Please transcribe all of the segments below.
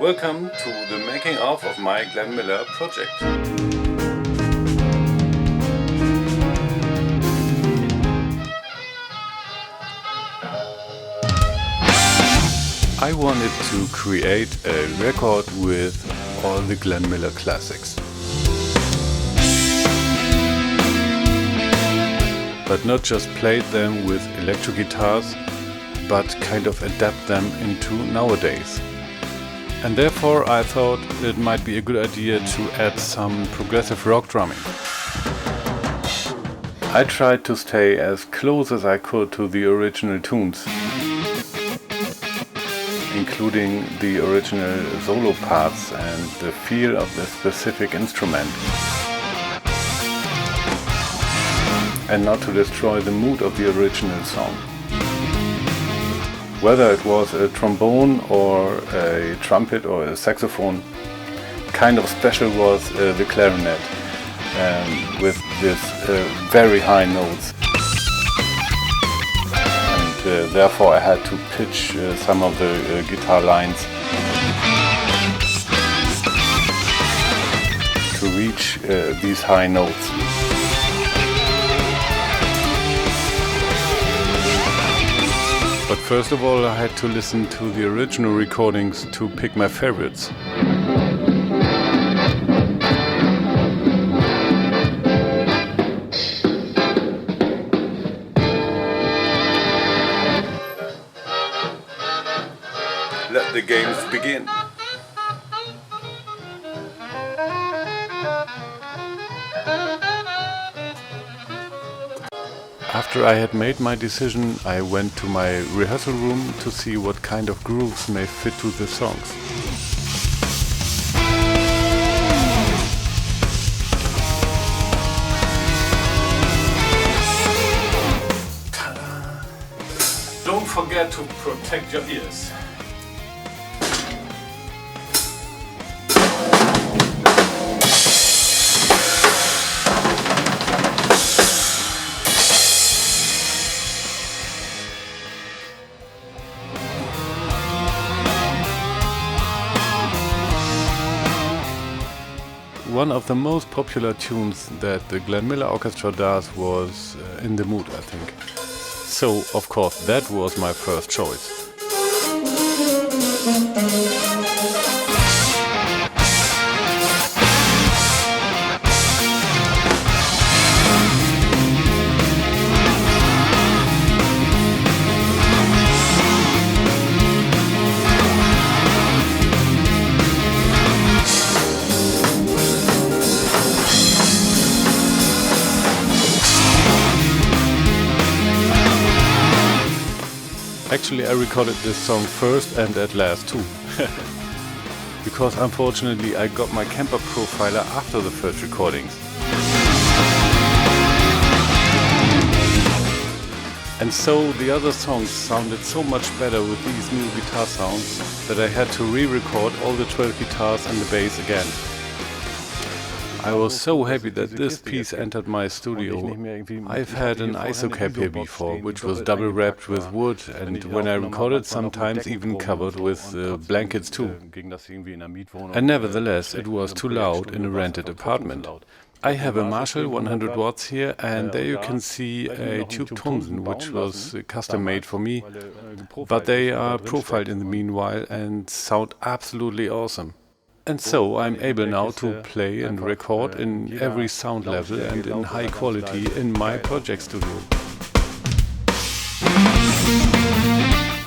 Welcome to the making of my Glenn Miller project. I wanted to create a record with all the Glenn Miller classics. But not just played them with electric guitars, but kind of adapt them into nowadays. And therefore I thought it might be a good idea to add some progressive rock drumming. I tried to stay as close as I could to the original tunes, including the original solo parts and the feel of the specific instrument, and not to destroy the mood of the original song. Whether it was a trombone or a trumpet or a saxophone, kind of special was the clarinet, with this very high notes. And therefore I had to pitch some of the guitar lines to reach these high notes. But first of all, I had to listen to the original recordings to pick my favorites. Let the games begin. After I had made my decision, I went to my rehearsal room to see what kind of grooves may fit to the songs. Don't forget to protect your ears. One of the most popular tunes that the Glenn Miller Orchestra does was In the Mood, I think. So, of course, that was my first choice. Actually, I recorded this song first and at last too. Because unfortunately I got my Kemper profiler after the first recordings. And so the other songs sounded so much better with these new guitar sounds that I had to re-record all the 12 guitars and the bass again. I was so happy that this piece entered my studio. I've had an ISO cap here before, which was double wrapped with wood, and when I recorded sometimes even covered with blankets too. And nevertheless, it was too loud in a rented apartment. I have a Marshall 100 watts here, and there you can see a Tube Thomson, which was custom made for me, but they are profiled in the meanwhile and sound absolutely awesome. And so I'm able now to play and record in every sound level and in high quality in my project studio.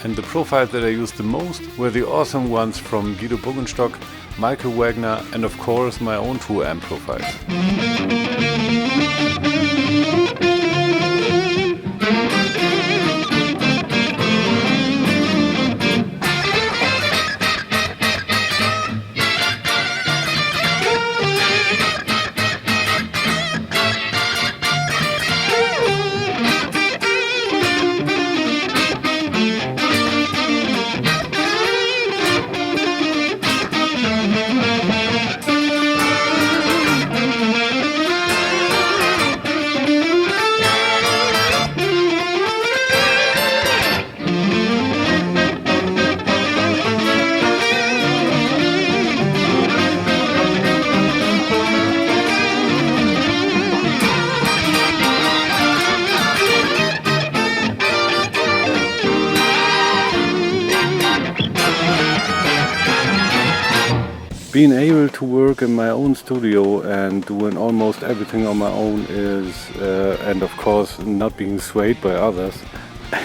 And the profiles that I used the most were the awesome ones from Guido Buggenstock, Michael Wagner, and of course my own 2-amp profiles. Being able to work in my own studio and doing almost everything on my own is, and of course not being swayed by others,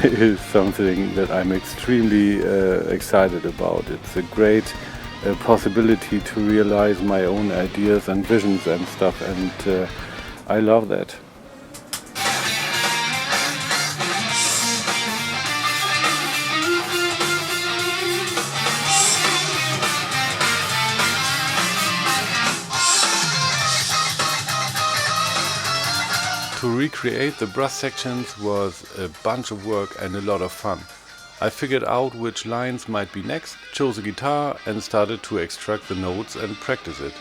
is something that I'm extremely excited about. It's a great possibility to realize my own ideas and visions and stuff, and I love that. To recreate the brass sections was a bunch of work and a lot of fun. I figured out which lines might be next, chose a guitar and started to extract the notes and practice it.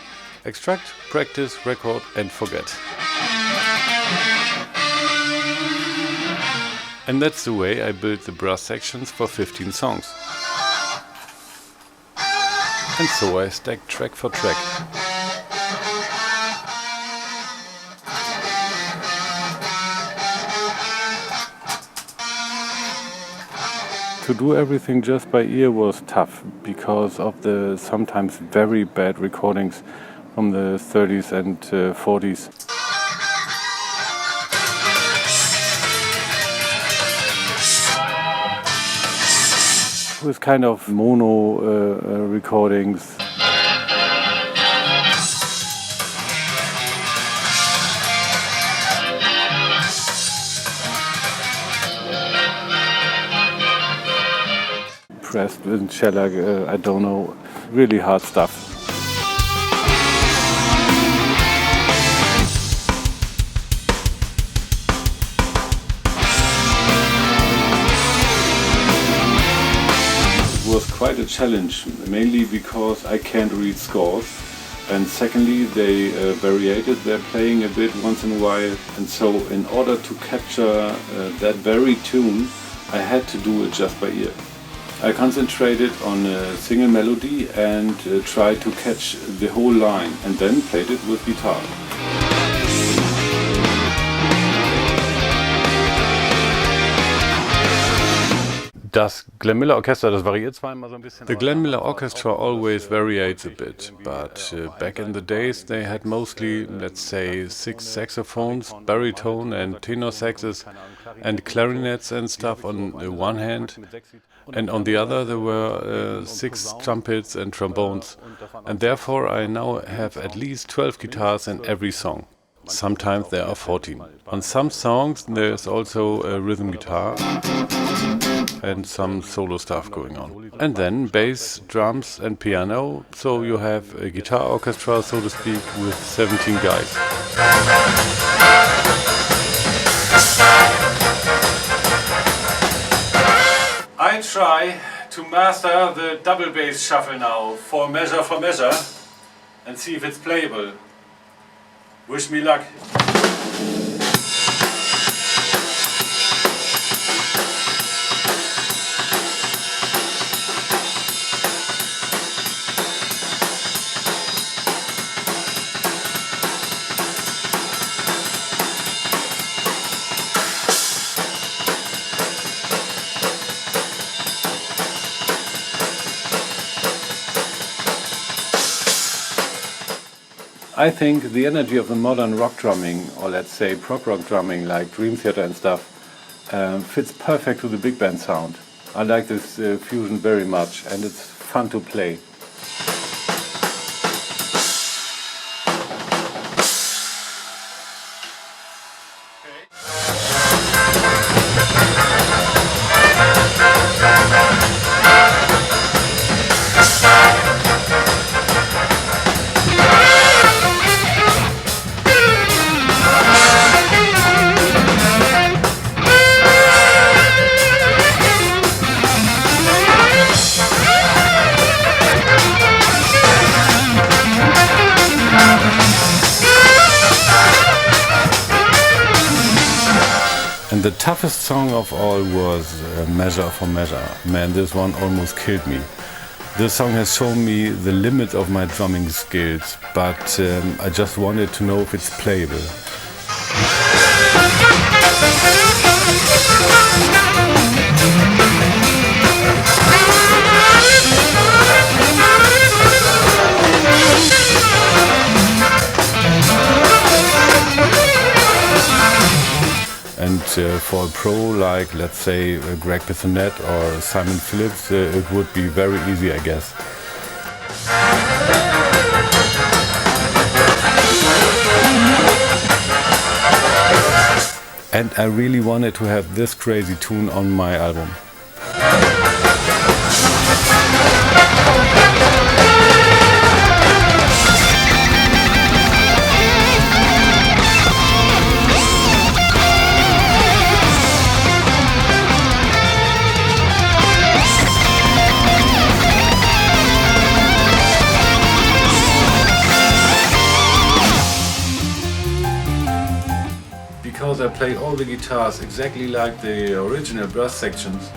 Extract, practice, record and forget. And that's the way I built the brass sections for 15 songs. And so I stacked track for track. To do everything just by ear was tough because of the sometimes very bad recordings from the 30s and 40s. With kind of mono recordings. Pressed with shellac, I don't know, really hard stuff. It was quite a challenge, mainly because I can't read scores, and secondly they variated their playing a bit once in a while, and so in order to capture that very tune I had to do it just by ear. I concentrated on a single melody and tried to catch the whole line and then played it with guitar. Das Glenn Miller Orchestra, das variiert zwar immer so ein bisschen. The Glenn Miller Orchestra always varies a bit, but back in the days they had mostly, let's say, 6 saxophones, baritone and tenor saxes and clarinets and stuff on the one hand, and on the other there were 6 trumpets and trombones, and therefore I now have at least 12 guitars in every song. Sometimes there are 14. On some songs there is also a rhythm guitar and some solo stuff going on. And then bass, drums and piano, so you have a guitar orchestra, so to speak, with 17 guys. I try to master the double bass shuffle now for measure and see if it's playable. Wish me luck. I think the energy of the modern rock drumming, or let's say prog rock drumming like Dream Theater and stuff, fits perfect to the big band sound. I like this fusion very much and it's fun to play. And the toughest song of all was Measure for Measure. Man, this one almost killed me. This song has shown me the limit of my drumming skills, but I just wanted to know if it's playable. for a pro like, let's say, Greg Bissonette or Simon Phillips, it would be very easy, I guess. And I really wanted to have this crazy tune on my album. Because I play all the guitars exactly like the original brass sections,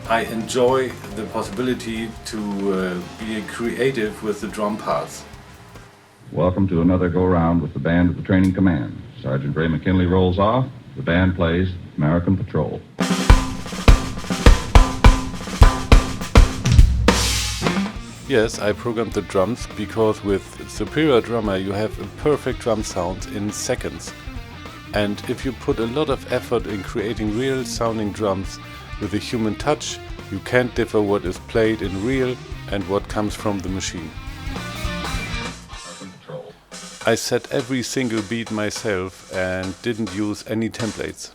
I enjoy the possibility to be creative with the drum parts. Welcome to another go-round with the band of the training command. Sergeant Ray McKinley rolls off. The band plays American Patrol. Yes, I programmed the drums because with Superior Drummer you have a perfect drum sound in seconds. And if you put a lot of effort in creating real sounding drums with a human touch, you can't differ what is played in real and what comes from the machine. I set every single beat myself and didn't use any templates.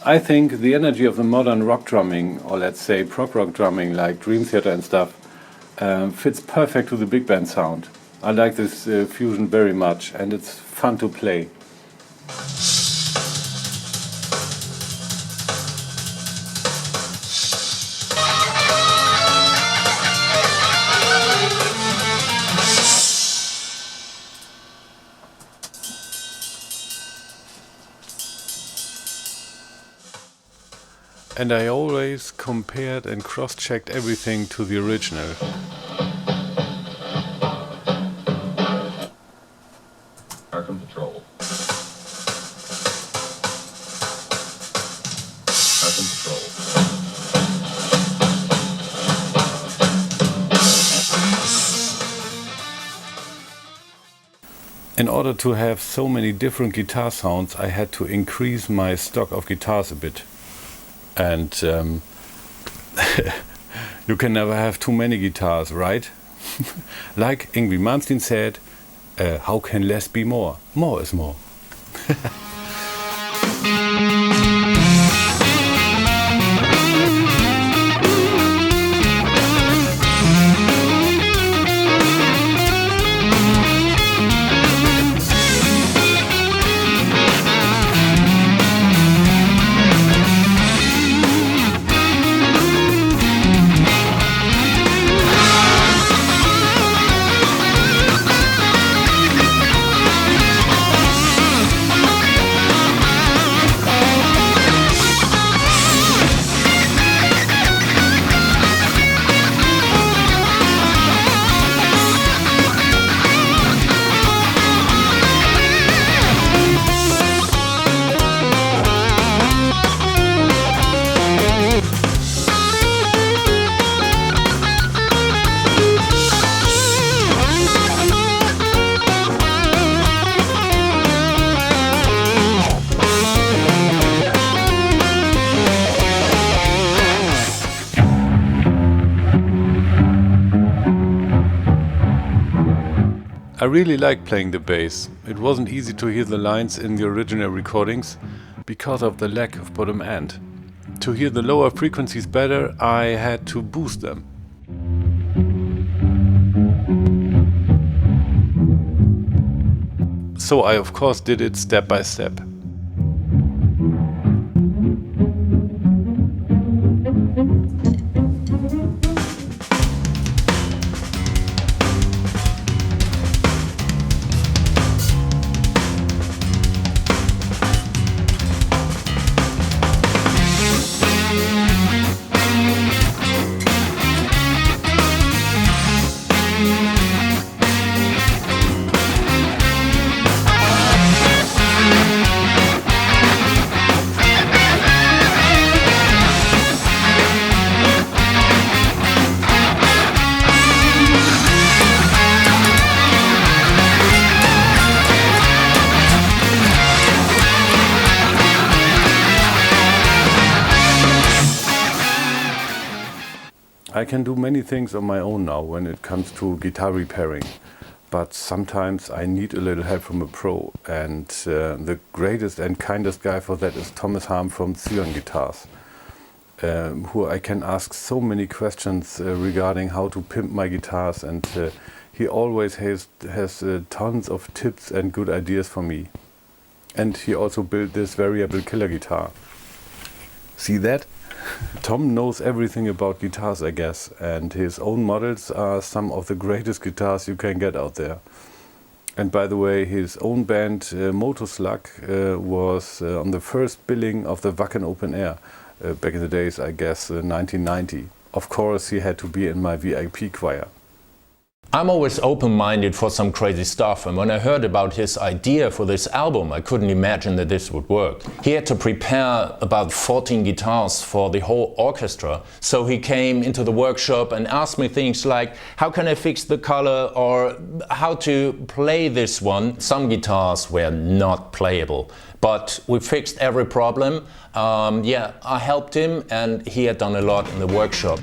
I think the energy of the modern rock drumming, or let's say prog rock drumming like Dream Theater and stuff, fits perfect to the big band sound. I like this fusion very much and it's fun to play. And I always compared and cross-checked everything to the original. Arkham Patrol. Arkham Patrol. In order to have so many different guitar sounds, I had to increase my stock of guitars a bit. And you can never have too many guitars, right? Like Yngwie Malmsteen said, how can less be more? More is more. I really like playing the bass. It wasn't easy to hear the lines in the original recordings because of the lack of bottom end. To hear the lower frequencies better, I had to boost them. So I of course did it step by step. I can do many things on my own now when it comes to guitar repairing, but sometimes I need a little help from a pro, and the greatest and kindest guy for that is Thomas Harm from Zion Guitars, who I can ask so many questions regarding how to pimp my guitars, and he always has tons of tips and good ideas for me. And he also built this variable killer guitar. See that? Tom knows everything about guitars, I guess, and his own models are some of the greatest guitars you can get out there. And by the way, his own band, Motoslug, was on the first billing of the Wacken Open Air, back in the days, I guess, 1990. Of course, he had to be in my VIP choir. I'm always open-minded for some crazy stuff, and when I heard about his idea for this album, I couldn't imagine that this would work. He had to prepare about 14 guitars for the whole orchestra, so he came into the workshop and asked me things like, how can I fix the color, or how to play this one. Some guitars were not playable, but we fixed every problem. Yeah, I helped him, and he had done a lot in the workshop.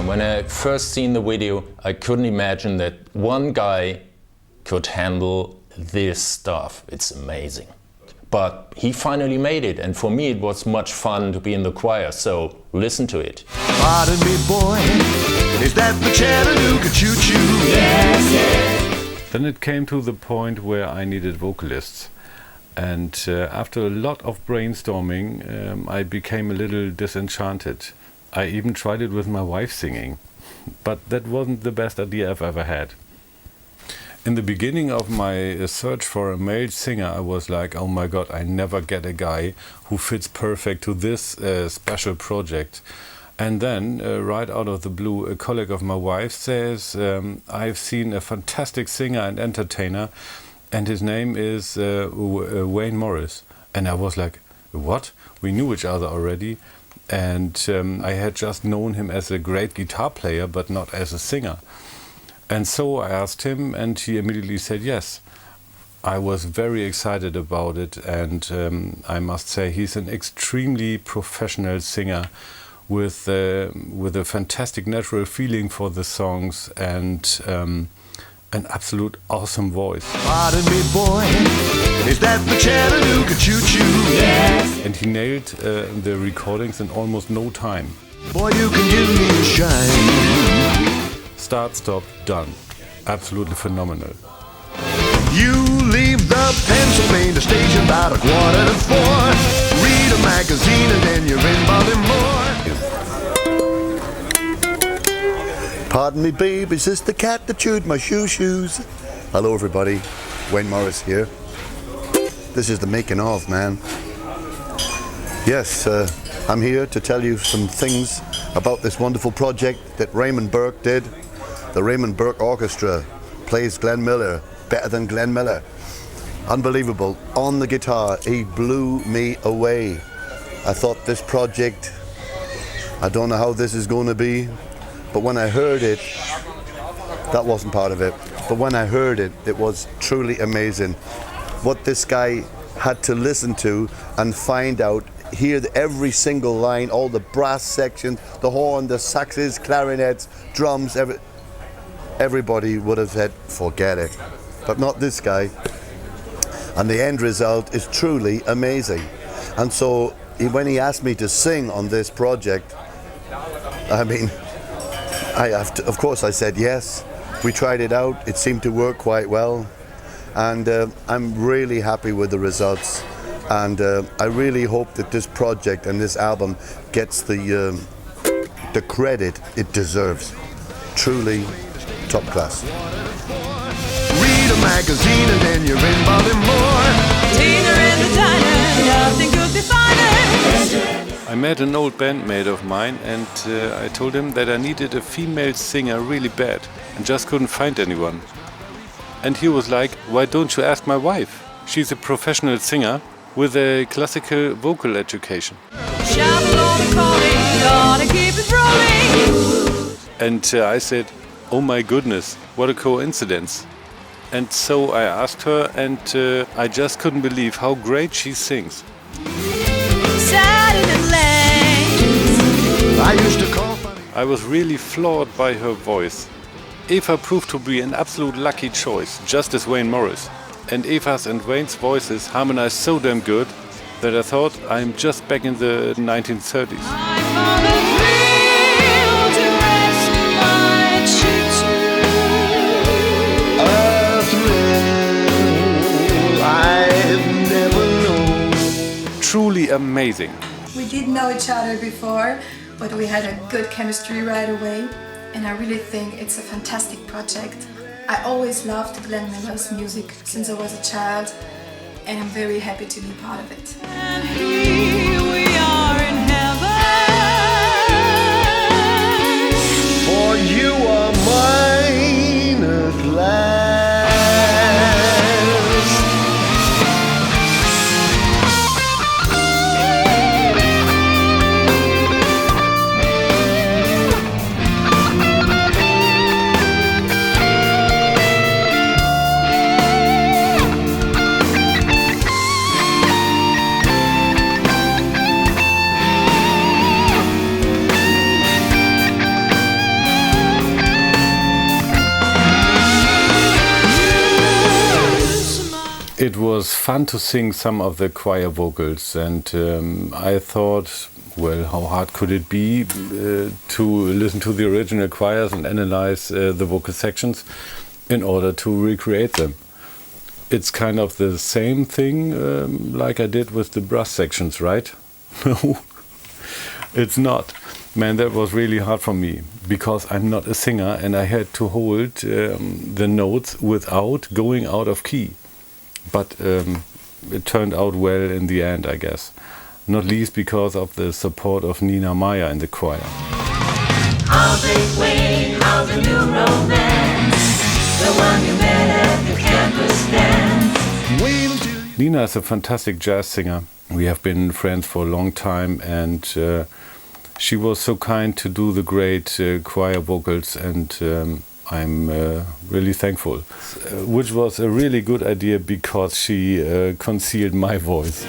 When I first seen the video, I couldn't imagine that one guy could handle this stuff. It's amazing. But he finally made it, and for me it was much fun to be in the choir, so listen to it. Pardon me, boy, is that the Chattanooga choo-choo? Yes, yes. Then it came to the point where I needed vocalists. And after a lot of brainstorming, I became a little disenchanted. I even tried it with my wife singing, but that wasn't the best idea I've ever had. In the beginning of my search for a male singer, I was like, oh my god, I never get a guy who fits perfect to this special project. And then, right out of the blue, a colleague of my wife says, I've seen a fantastic singer and entertainer, and his name is Wayne Morris. And I was like, what? We knew each other already. And I had just known him as a great guitar player, but not as a singer. And so I asked him, and he immediately said yes. I was very excited about it, and I must say he's an extremely professional singer with a fantastic natural feeling for the songs and an absolute awesome voice. Pardon me, boy, is that the Chattanooga choo-choo? Yes. And he nailed the recordings in almost no time. Boy, you can give me a shine. Start, stop, done. Absolutely phenomenal. You leave the Pennsylvania station about 3:45. Read a magazine and then you're in Baltimore. Pardon me, babe, is this the cat that chewed my shoes? Hello, everybody. Wayne Morris here. This is the making of, man. Yes, I'm here to tell you some things about this wonderful project that Raimund Burke did. The Raimund Burke Orchestra plays Glenn Miller better than Glenn Miller. Unbelievable. On the guitar, he blew me away. I thought this project, I don't know how this is going to be, but when I heard it, that wasn't part of it, but when I heard it, it was truly amazing. What this guy had to listen to and find out, hear every single line, all the brass sections, the horn, the saxes, clarinets, drums, everybody would have said, forget it. But not this guy. And the end result is truly amazing. And so when he asked me to sing on this project, I mean, of course I said yes. We tried it out, it seemed to work quite well. And I'm really happy with the results. And I really hope that this project and this album gets the credit it deserves. Truly top class. Read a magazine and then you're in Baltimore. Dinner in the diner, nothing could be finer. I met an old bandmate of mine and I told him that I needed a female singer really bad and just couldn't find anyone. And he was like, why don't you ask my wife? She's a professional singer with a classical vocal education. And I said, oh my goodness, what a coincidence. And so I asked her and I just couldn't believe how great she sings. I was really floored by her voice. Eva proved to be an absolute lucky choice, just as Wayne Morris. And Eva's and Wayne's voices harmonized so damn good that I thought I'm just back in the 1930s. Truly amazing. We did know each other before, but we had a good chemistry right away, and I really think it's a fantastic project. I always loved Glenn Miller's music since I was a child, and I'm very happy to be part of it. And here we are in heaven. For you are mine at last. It was fun to sing some of the choir vocals, and I thought, well, how hard could it be to listen to the original choirs and analyze the vocal sections in order to recreate them. It's kind of the same thing like I did with the brass sections, right? No, it's not. Man, that was really hard for me, because I'm not a singer and I had to hold the notes without going out of key. But it turned out well in the end, I guess. Not least because of the support of Nina Meyer in the choir. How's it Wayne? How's the new romance? The one you met at the campus dance. Nina is a fantastic jazz singer. We have been friends for a long time, and she was so kind to do the great choir vocals, and I'm really thankful. Which was a really good idea because she concealed my voice.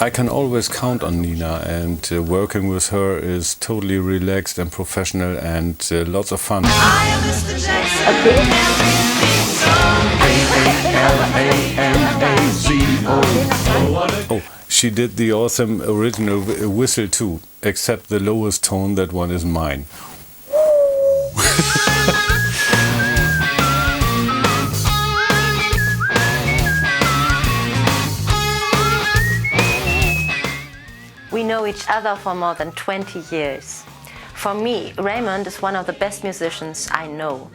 I can always count on Nina, and working with her is totally relaxed and professional and lots of fun. I am Mr. Jackson. Oh, she did the awesome original whistle too, except the lowest tone, that one is mine. We know each other for more than 20 years. For me, Raimund is one of the best musicians I know.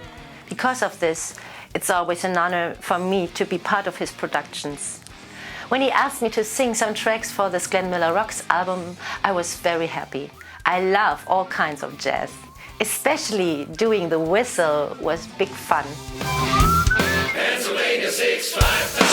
Because of this, it's always an honor for me to be part of his productions. When he asked me to sing some tracks for this Glenn Miller Rocks album, I was very happy. I love all kinds of jazz. Especially doing the whistle was big fun. Pennsylvania 65000.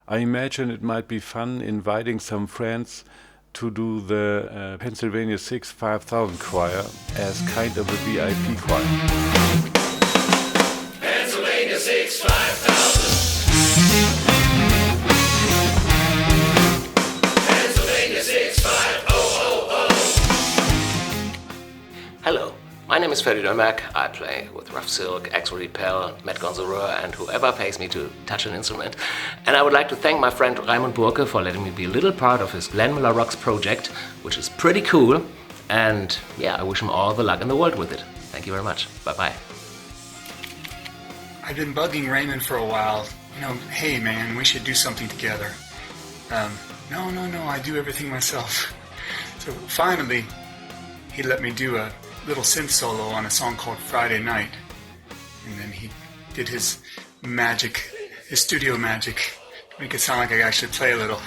I imagine it might be fun inviting some friends to do the Pennsylvania 65000 choir as kind of a VIP choir. Pennsylvania 65000. Pennsylvania 65000. Hello, my name is Ferdy Dönberg. I play with Rough Silk, Axel Repel, Matt Gonzalez, and whoever pays me to touch an instrument. And I would like to thank my friend Raimund Burke for letting me be a little part of his Glenn Miller Rocks project, which is pretty cool. And yeah, I wish him all the luck in the world with it. Thank you very much. Bye-bye. I've been bugging Raimund for a while. Hey man, we should do something together. No, I do everything myself. So finally, he let me do a little synth solo on a song called Friday Night. And then he did his magic, his studio magic, to make it sound like I actually play a little.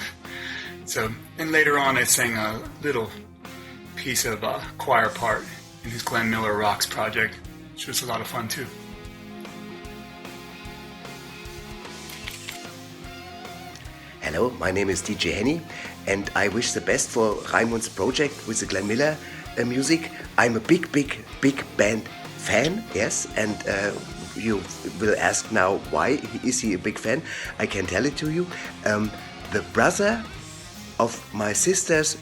So, and later on I sang a little piece of a choir part in his Glenn Miller Rocks project, which was a lot of fun too. Hello, my name is DJ Henny, and I wish the best for Raimund's project with the Glenn Miller music. I'm a big band fan, yes, and you will ask now why is he a big fan? I can tell it to you. The brother of my sister's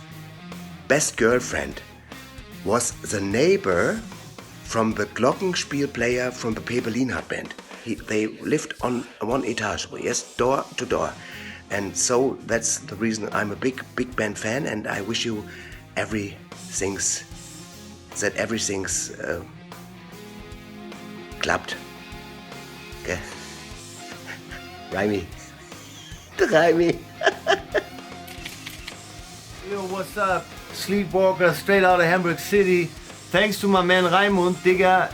best girlfriend was the neighbor from the Glockenspiel player from the Pepe Lienhardt band. They lived on one etage, yes, door to door. And so that's the reason I'm a big band fan, and I wish you everything's klappt. Okay. Raimi. Yo, what's up? Sleepwalker, straight out of Hamburg City. Thanks to my man Raimund, Digga,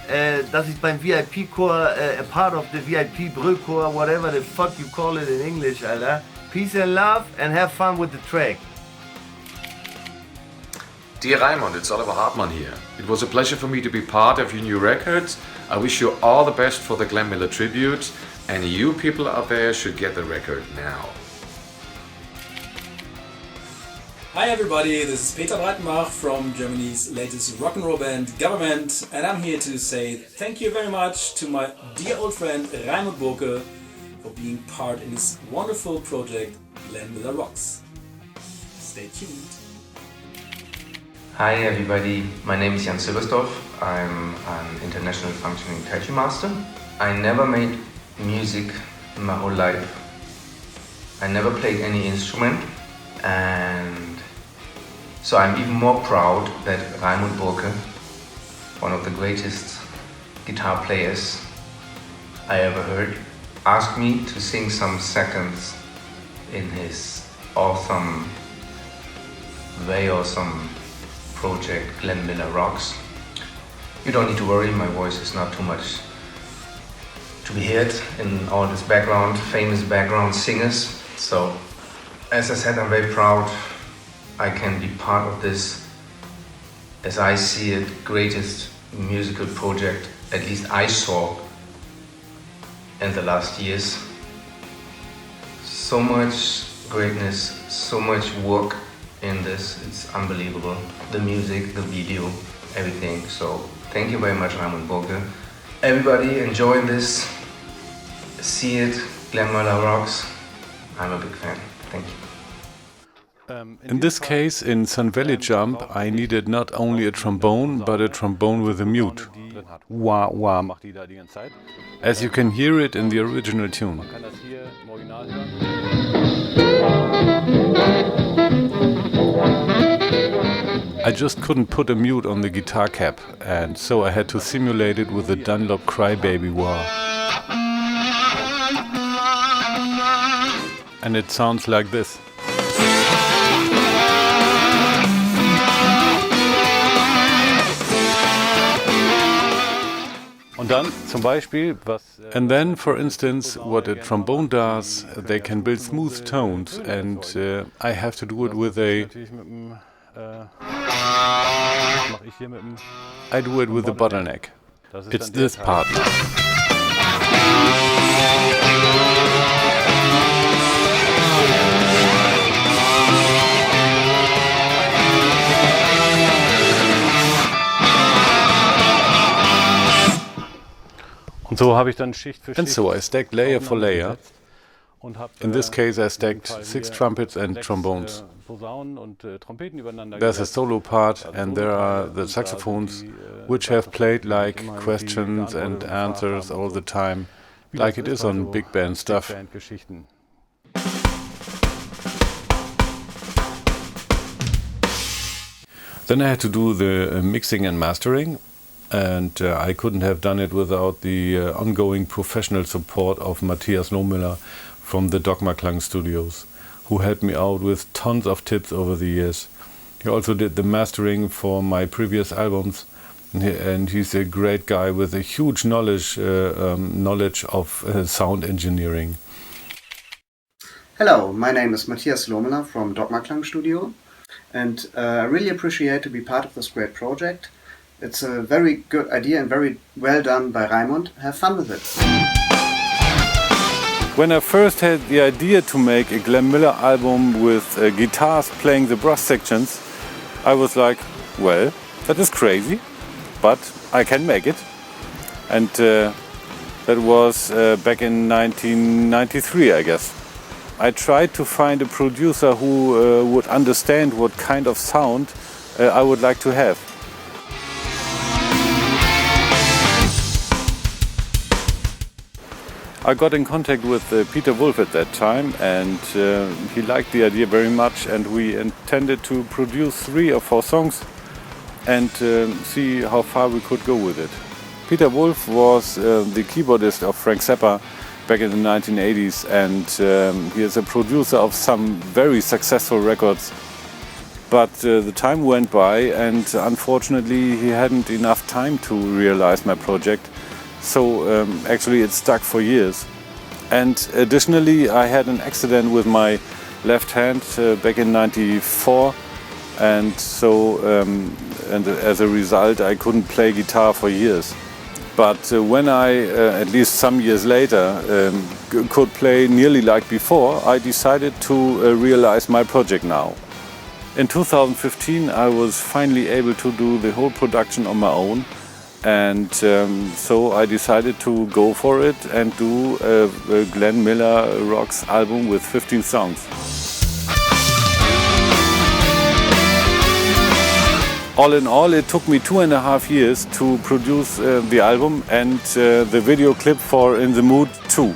dass ich beim VIP-Chor, a part of the VIP Brückchor, whatever the fuck you call it in English, Alter. Peace and love, and have fun with the track. Dear Raimund, it's Oliver Hartmann here. It was a pleasure for me to be part of your new record. I wish you all the best for the Glenn Miller tribute, and you people out there should get the record now. Hi everybody, this is Peter Breitenbach from Germany's latest rock and roll band Government, and I'm here to say thank you very much to my dear old friend Raimund Burke for being part in this wonderful project Glenn Miller Rocks. Stay tuned. Hi everybody, my name is Jan Silbersdorf. I'm an international functioning tattoo master. I never made music in my whole life. I never played any instrument, and so I'm even more proud that Raimund Burke, one of the greatest guitar players I ever heard, asked me to sing some seconds in his awesome, very awesome project Glenn Miller Rocks. You don't need to worry, my voice is not too much to be heard in all this background, famous background singers. So, as I said, I'm very proud I can be part of this, as I see it, greatest musical project, at least I saw in the last years. So much greatness, so much work in this, it's unbelievable. The music, the video, everything. So thank you very much, Raimund Burke. Everybody enjoy this, see it, Glenn Miller Rocks. I'm a big fan, thank you. In this case, in Sun Valley Jump, I needed not only a trombone, but a trombone with a mute. Wah, wah, macht die da die ganze Zeit. As you can hear it in the original tune. Man kann das hier im Original hören. I just couldn't put a mute on the guitar cap, and so I had to simulate it with the Dunlop Crybaby wah. And it sounds like this. And then, for instance, what a trombone does, they can build smooth tones, and I have to do it with a... I do it with a bottleneck. It's this part now. And so I stacked layer for layer. In this case I stacked 6 trumpets and trombones. There's a solo part, and there are the saxophones, which have played like questions and answers all the time, like it is on big band stuff. Then I had to do the mixing and mastering. And I couldn't have done it without the ongoing professional support of Matthias Lohmüller from the Dogma Klang studios, who helped me out with tons of tips over the years. He also did the mastering for my previous albums, and he's a great guy with a huge knowledge of sound engineering. Hello, my name is Matthias Lohmüller from Dogma Klang Studio, and I really appreciate to be part of this great project. It's a very good idea and very well done by Raimund. Have fun with it. When I first had the idea to make a Glenn Miller album with guitars playing the brass sections, I was like, well, that is crazy, but I can make it. And that was back in 1993, I guess. I tried to find a producer who would understand what kind of sound I would like to have. I got in contact with Peter Wolf at that time, and he liked the idea very much, and we intended to produce 3 or 4 songs and see how far we could go with it. Peter Wolf was the keyboardist of Frank Zappa back in the 1980s, and he is a producer of some very successful records. But the time went by, and unfortunately he hadn't enough time to realize my project. So actually it stuck for years. And additionally, I had an accident with my left hand back in '94, and so and as a result I couldn't play guitar for years. But when I, at least some years later, could play nearly like before, I decided to realize my project now. In 2015 I was finally able to do the whole production on my own. And so I decided to go for it and do a Glenn Miller Rocks album with 15 songs. All in all, it took me 2.5 years to produce the album and the video clip for In the Mood 2.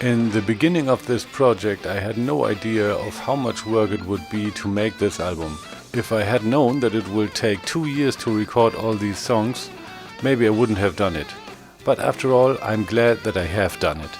In the beginning of this project, I had no idea of how much work it would be to make this album. If I had known that it will take 2 years to record all these songs, maybe I wouldn't have done it. But after all, I'm glad that I have done it.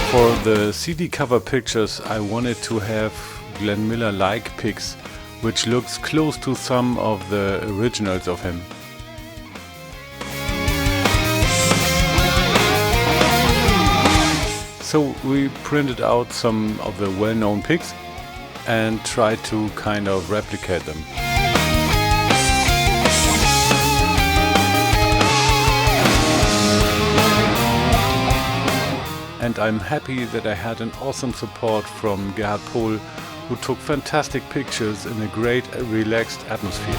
For the CD cover pictures, I wanted to have Glenn Miller-like pics, which looks close to some of the originals of him. So we printed out some of the well-known pics and tried to kind of replicate them. And I'm happy that I had an awesome support from Gerhard Pohl, who took fantastic pictures in a great, relaxed atmosphere.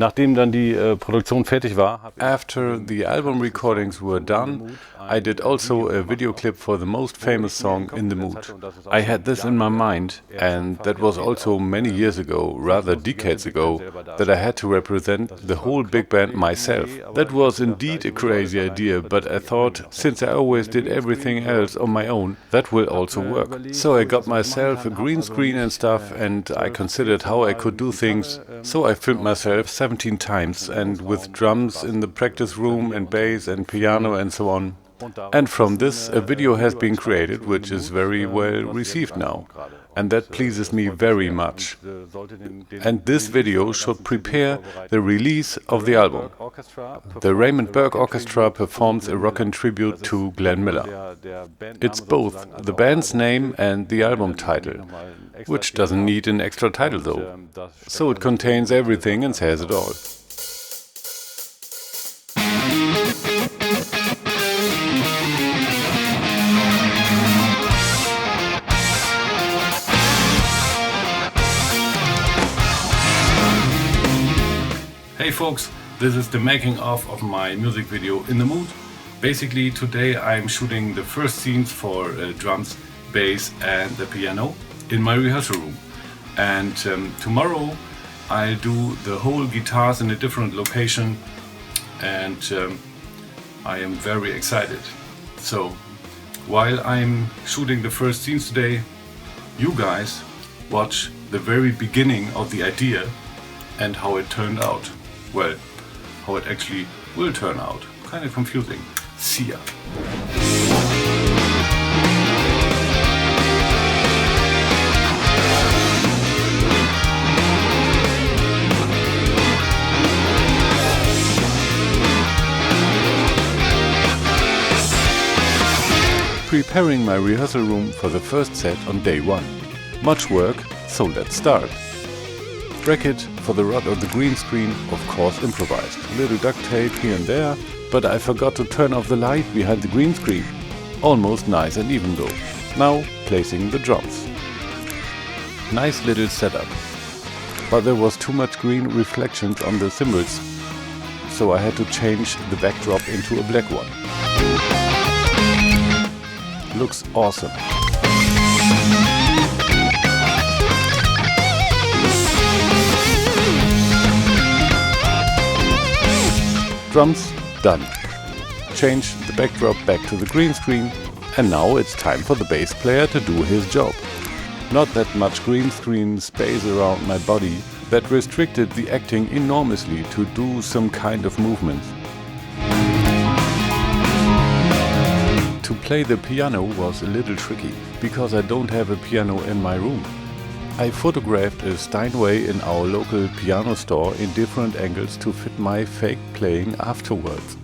Nachdem dann die Produktion fertig war, after the album recordings were done, I did also a video clip for the most famous song, In the Mood. I had this in my mind, and that was also many years ago, rather decades ago, that I had to represent the whole big band myself. That was indeed a crazy idea, but I thought, since I always did everything else on my own, that will also work. So I got myself a green screen and stuff, and I considered how I could do things. So I filmed myself 17 times, and with drums in the practice room and bass and piano and so on. And from this a video has been created, which is very well received now. And that pleases me very much. And this video should prepare the release of the album. The Raimund Burke Orchestra performs a Rockin tribute to Glenn Miller. It's both the band's name and the album title, which doesn't need an extra title though. So it contains everything and says it all. folks, this is the making of my music video In the Mood. Basically today I'm shooting the first scenes for drums, bass and the piano in my rehearsal room. And tomorrow I'll do the whole guitars in a different location, and I am very excited. So while I'm shooting the first scenes today, you guys watch the very beginning of the idea and how it turned out. Well, how it actually will turn out. Kind of confusing. See ya. Preparing my rehearsal room for the first set on day one. Much work, so let's start. Bracket for the rod of the green screen, of course improvised. Little duct tape here and there, but I forgot to turn off the light behind the green screen. Almost nice and even though. Now placing the drums. Nice little setup. But there was too much green reflections on the cymbals, so I had to change the backdrop into a black one. Looks awesome. Drums done. Change the backdrop back to the green screen, and now it's time for the bass player to do his job. Not that much green screen space around my body that restricted the acting enormously to do some kind of movement. To play the piano was a little tricky, because I don't have a piano in my room. I photographed a Steinway in our local piano store in different angles to fit my fake playing afterwards.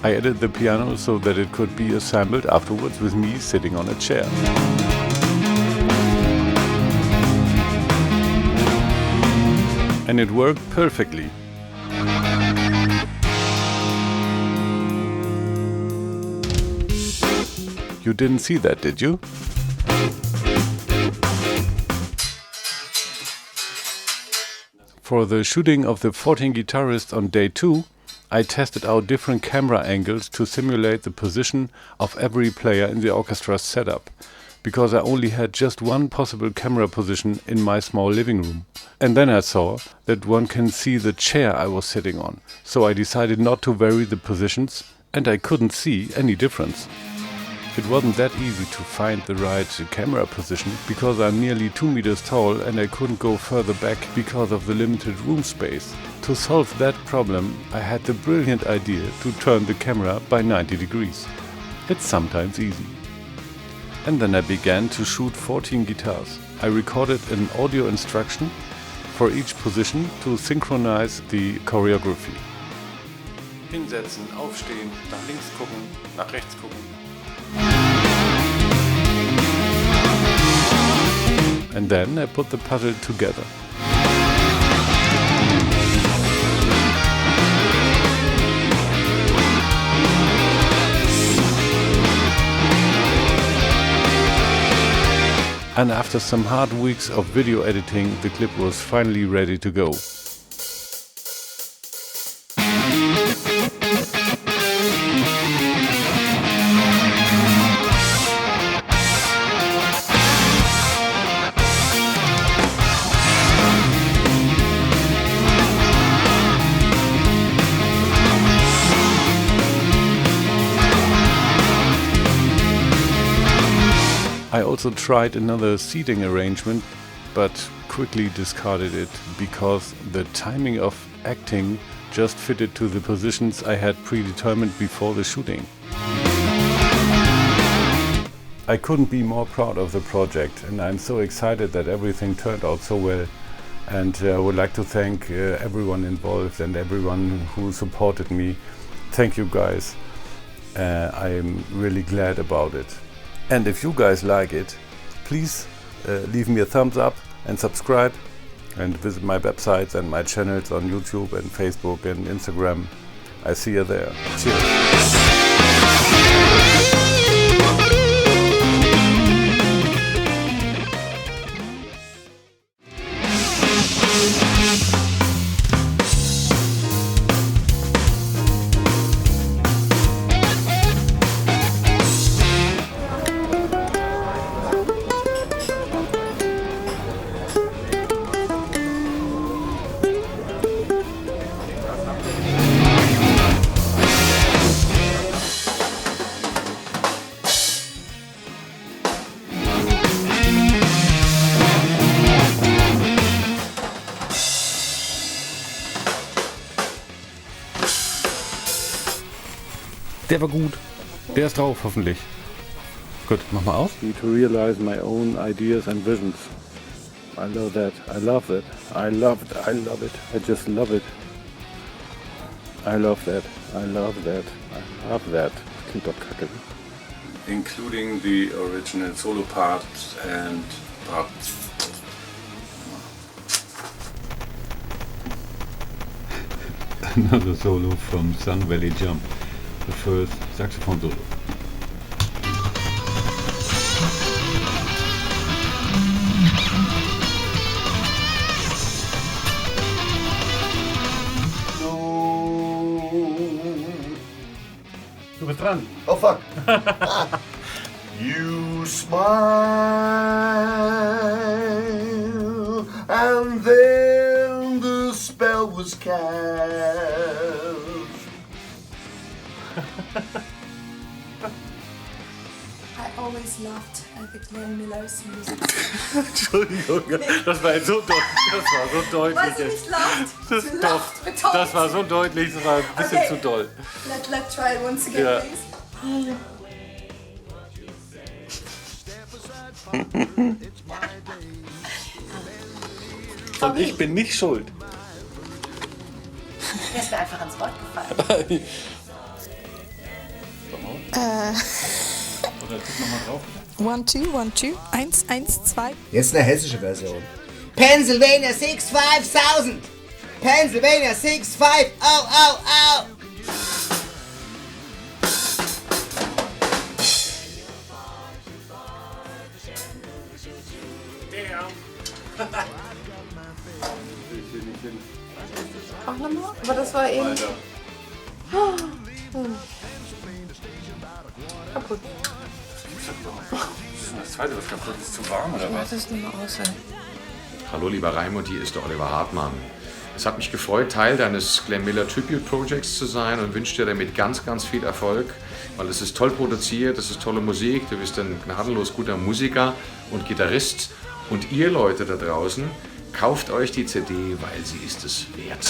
I added the piano so that it could be assembled afterwards with me sitting on a chair. And it worked perfectly. You didn't see that, did you? For the shooting of the 14 guitarists on day 2, I tested out different camera angles to simulate the position of every player in the orchestra's setup, because I only had just one possible camera position in my small living room. And then I saw that one can see the chair I was sitting on, so I decided not to vary the positions, and I couldn't see any difference. It wasn't that easy to find the right camera position, because I'm nearly 2 meters tall and I couldn't go further back because of the limited room space. To solve that problem, I had the brilliant idea to turn the camera by 90 degrees. It's sometimes easy. And then I began to shoot 14 guitars. I recorded an audio instruction for each position to synchronize the choreography. Hinsetzen, aufstehen, nach links gucken, nach rechts gucken. And then I put the puzzle together. And after some hard weeks of video editing, the clip was finally ready to go. I also tried another seating arrangement, but quickly discarded it because the timing of acting just fitted to the positions I had predetermined before the shooting. I couldn't be more proud of the project, and I'm so excited that everything turned out so well. And I would like to thank everyone involved and everyone who supported me. Thank you guys. I'm really glad about it. And if you guys like it, please leave me a thumbs up and subscribe, and visit my websites and my channels on YouTube and Facebook and Instagram. I see you there. Cheers. Der war gut. Der ist drauf, hoffentlich. Gut, mach mal aus. To realize my own ideas and visions. I love that. I love that. I love it. I love it. I just love it. I love that. I love that. I love that. Das klingt doch kacke. Including the original solo part and part. Another solo from Sun Valley Jump. The first saxophone solo. Du bist dran. Oh fuck. You smile, and then the spell was cast. I always loved the Glenn Miller's music. Entschuldigung, das war so deutlich. Was du nicht lacht? Das, Du doch, lacht, betont. das war so deutlich, das war ein bisschen Okay. zu doll. Let's try it once again, Ja. please. Und ich bin nicht schuld. Er ist mir einfach ins Wort gefallen. Oder guck nochmal drauf. 1, 2, 1, 2. 1, 1, 2. Jetzt eine hessische Version. Pennsylvania 65000! Pennsylvania 65! Au, au, au! Auch nochmal? Aber das war eben. Alter. Kaputt. Das zweite, was kaputt ist, zu warm oder was? Das ist nochmal aus. Hallo lieber Raimund, hier ist der Oliver Hartmann. Es hat mich gefreut, Teil deines Glenn Miller Tribute Projects zu sein und wünsche dir damit ganz, ganz viel Erfolg, weil es ist toll produziert, es ist tolle Musik, du bist ein gnadenlos guter Musiker und Gitarrist und ihr Leute da draußen, kauft euch die CD, weil sie ist es wert.